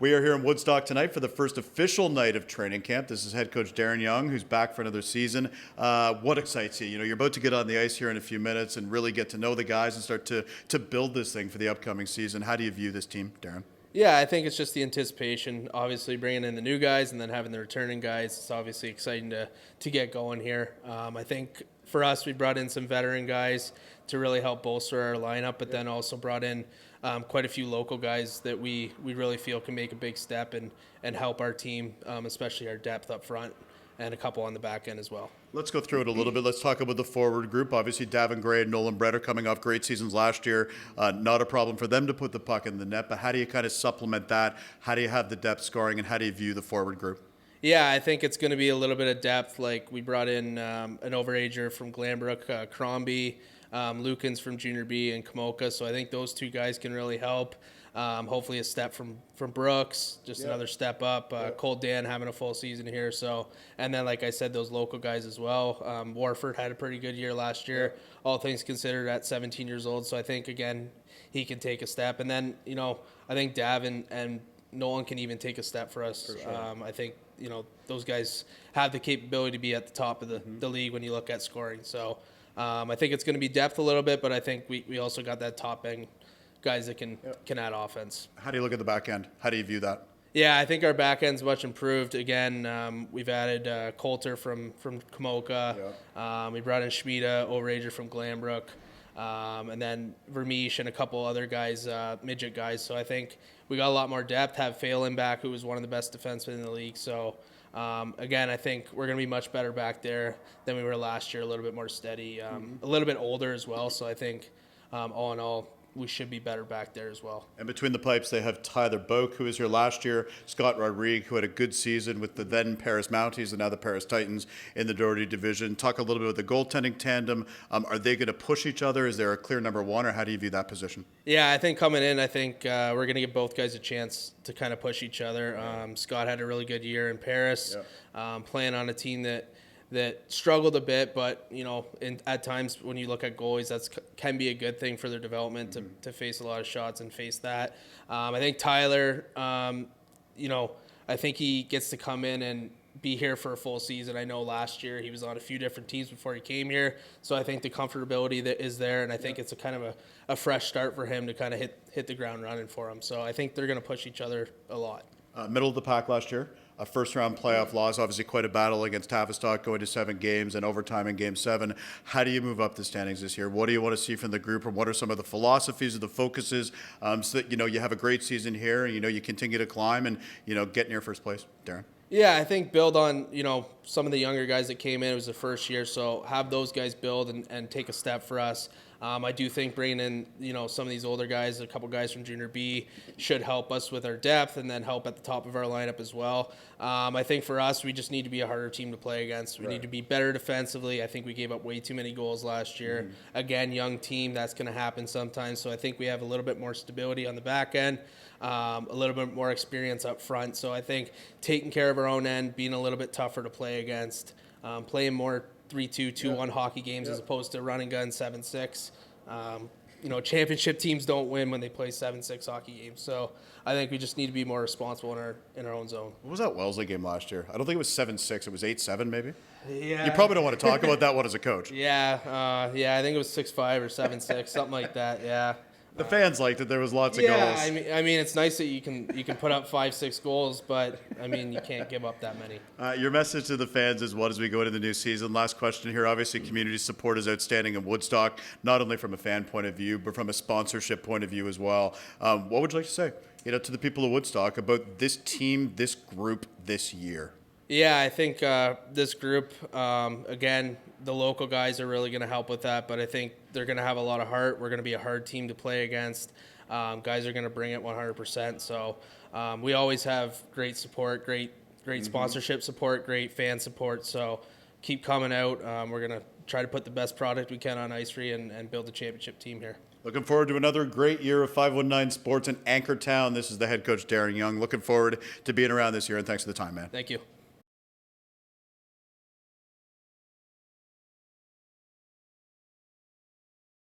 We are here in Woodstock tonight for the first official night of training camp. This is head coach Darren Young, who's back for another season. What excites you? You know, you're about to get on the ice here in a few minutes and really get to know the guys and start to build this thing for the upcoming season. How do you view this team, Darren? Yeah, I think it's just the anticipation. Obviously, bringing in the new guys and then having the returning guys. It's obviously exciting to get going here. I think for us, we brought in some veteran guys to really help bolster our lineup, but then also brought in quite a few local guys that we really feel can make a big step and help our team, especially our depth up front, and a couple on the back end as well. Let's go through it a little bit. Let's talk about the forward group. Obviously, Davin Gray and Nolan Brett are coming off great seasons last year. Not a problem for them to put the puck in the net, but how do you kind of supplement that? How do you have the depth scoring, and how do you view the forward group? Yeah, I think it's going to be a little bit of depth. Like we brought in an overager from Glanbrook, Crombie, Lukens from Junior B, and Kamoka. So I think those two guys can really help. Hopefully a step from Brooks, just another step up. Cole Dan having a full season here. So, and then like I said, those local guys as well. Warford had a pretty good year last year, all things considered, at 17 years old. So I think, again, he can take a step. And then, you know, I think Davin and Nolan can even take a step for us. For sure. I think, you know, those guys have the capability to be at the top of the league when you look at scoring. So I think it's going to be depth a little bit, but I think we also got that top end guys that can add offense. How do you look at the back end? How do you view that? Yeah, I think our back end's much improved. Again, we've added Coulter from Kamoka. We brought in Schmida, overager from Glanbrook. And then Vermeesh and a couple other guys, midget guys. So I think we got a lot more depth. Have Phelan back, who was one of the best defensemen in the league. So, again, I think we're going to be much better back there than we were last year, a little bit more steady, a little bit older as well. So I think, all in all, we should be better back there as well. And between the pipes, they have Tyler Boak, who was here last year, Scott Rodrigue, who had a good season with the then Paris Mounties and now the Paris Titans in the Doherty division. Talk a little bit about the goaltending tandem. Are they going to push each other? Is there a clear number one, or how do you view that position? Yeah, I think coming in, I think we're going to give both guys a chance to kind of push each other. Scott had a really good year in Paris, playing on a team that struggled a bit, but you know, at times when you look at goalies, that can be a good thing for their development to face a lot of shots and face that. I think Tyler, you know, I think he gets to come in and be here for a full season. I know last year he was on a few different teams before he came here, so I think the comfortability that is there, and I think it's a kind of a fresh start for him to kind of hit the ground running for him. So I think they're going to push each other a lot. Middle of the pack last year. A first-round playoff loss, obviously quite a battle against Tavistock, going to 7 games and overtime in Game 7. How do you move up the standings this year? What do you want to see from the group, and what are some of the philosophies or the focuses so that, you know, you have a great season here and, you know, you continue to climb and, you know, get near first place? Darren? Yeah, I think build on, you know, some of the younger guys that came in. It was the first year, so have those guys build and take a step for us. I do think bringing in, you know, some of these older guys, a couple guys from Junior B, should help us with our depth and then help at the top of our lineup as well. I think for us, we just need to be a harder team to play against. We need to be better defensively. I think we gave up way too many goals last year. Again, young team, that's going to happen sometimes. So I think we have a little bit more stability on the back end, a little bit more experience up front. So I think taking care of our own end, being a little bit tougher to play against, playing more 3-2, 2-1 hockey games as opposed to run and gun 7-6. You know, championship teams don't win when they play 7-6 hockey games. So I think we just need to be more responsible in our own zone. What was that Wellesley game last year? I don't think it was 7-6. It was 8-7 maybe? Yeah. You probably don't want to talk about that one as a coach. Yeah, I think it was 6-5 or 7-6, something like that, yeah. The fans liked it. There was lots of goals. I mean, it's nice that you can put up 5-6 goals, but I mean, you can't give up that many. Your message to the fans is what as we go into the new season? Last question here. Obviously, community support is outstanding in Woodstock, not only from a fan point of view, but from a sponsorship point of view as well. What would you like to say, you know, to the people of Woodstock about this team, this group, this year? Yeah, I think this group, again, the local guys are really going to help with that, but I think they're going to have a lot of heart. We're going to be a hard team to play against. Guys are going to bring it 100%. So we always have great support, great sponsorship support, great fan support. So keep coming out. We're going to try to put the best product we can on ice free and build a championship team here. Looking forward to another great year of 519 Sports in Anchortown. This is the head coach, Darren Young. Looking forward to being around this year, and thanks for the time, man. Thank you.